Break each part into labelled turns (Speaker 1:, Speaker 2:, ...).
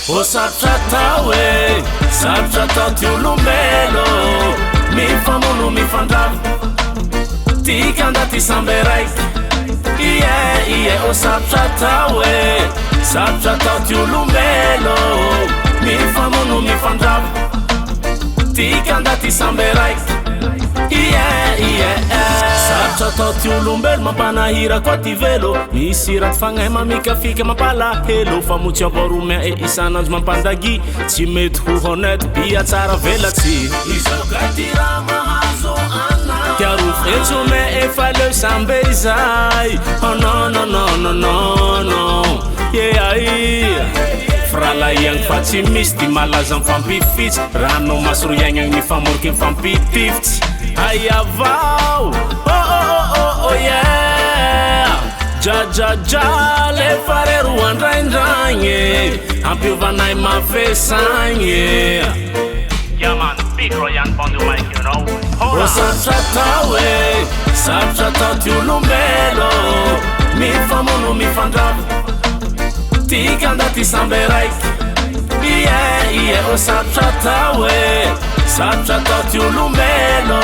Speaker 1: O sarotra tao e sarotra tao ty olombelo mifamono mifandrava tika anda ty samby raiky ie o sarotra tao e sarotra tao ty olombelo mifamono mifandrava tika anda ty samby raiky sarotra tao ty olombelo mampanahira koa ty velo misy raty fagnay mamikafika mampalahelo famotsy avaromea e isanandro mampandagy tsy mety ho honnête bia tsara velatsy izao gaty raha mahazo ana kiarofo etsome efa leo sambe izay oh non non non non non non fralaiagny fa tsy misy ty malaza mifampifitsy rano masoro iagnagny mifamoriky mifampitifitsy ay avao oh yeah jajaja le farero andraindraigny ampiovanay mafesagny
Speaker 2: Yeah man, big Royan on the mic, you know.
Speaker 1: O sarotra tao e sarotra tao ty olombelo mifamono mifandrava tika anda ty samby raiky ie o sarotra tao e sarotra tao ty olombelo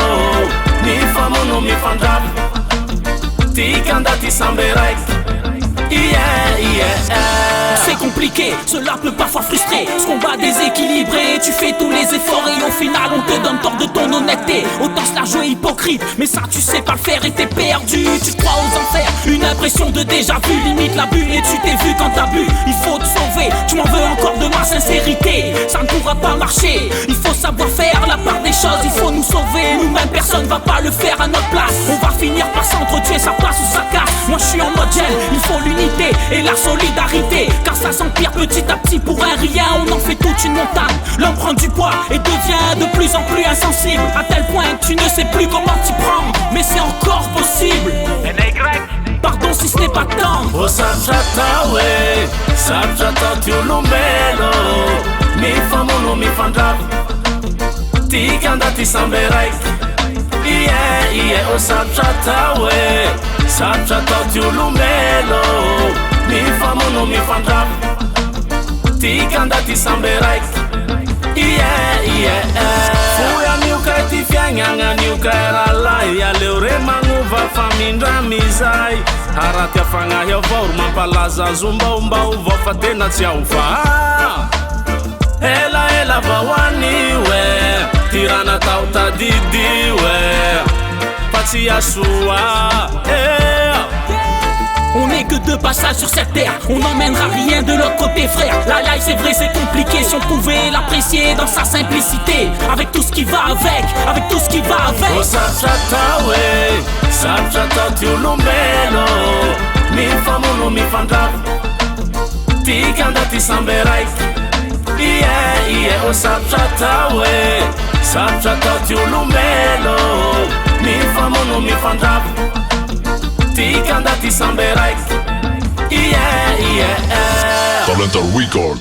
Speaker 1: mifamono mifandrava tika anda ty samby raiky
Speaker 3: C'est compliqué, cela peut parfois frustrer. Ce combat déséquilibré, tu fais tous les efforts et au final on te donne tort de ton honnêteté. Autant cela jouer hypocrite, mais ça tu sais pas le faire et t'es perdu. Tu te crois aux enfers, une impression de déjà vu. Limite l'abus et tu t'es vu quand t'as bu. Il faut te sauver, tu m'en veux encore de ma sincérité. Ça ne pourra pas marcher, il faut savoir faire la part des choses. Il faut nous sauver, nous-mêmes personne va pas le faire à notre place. On va finir par s'entretuer, ça passe ou ça casse. Moi je suis en mode gel, il faut l'unité et la solidarité, car ça s'empire petit à petit pour un rien. On en fait toute une montagne. L'homme prend du poids et devient de plus en plus insensible, à tel point que tu ne sais plus comment t'y prendre. Mais c'est encore possible. Pardon si ce n'est pas temps.
Speaker 1: O sarotra tao e sarotra tao ty olombelo mifamono mifandrava tika anda ty samby raiky ie o sarotra tao e sarotra tao ty olombelo mifamono mifandrava tika anda ty samby raiky foy anioka ty fiaignagna anioka ralay aleo re magnova famindramy zay araty afagnahy avao ro mampalaza zombaombao vao fa tena tsy ao fa ela vao anio e ty raha natao tadidio e fa tsy asoa
Speaker 3: On n'est que deux passages sur cette terre, on n'emmènera rien de l'autre côté frère. La life c'est vrai c'est compliqué, si on pouvait l'apprécier dans sa simplicité, avec tout ce qui va avec tout ce qui va avec.
Speaker 1: O sarotra tao e sarotra tao ty olombelo mifamono mifandrava tika anda ty samby raiky ie o sarotra tao e sarotra tao ty olombelo mifamono mifandrava tika anda ty samby raiky
Speaker 4: Talenta Record.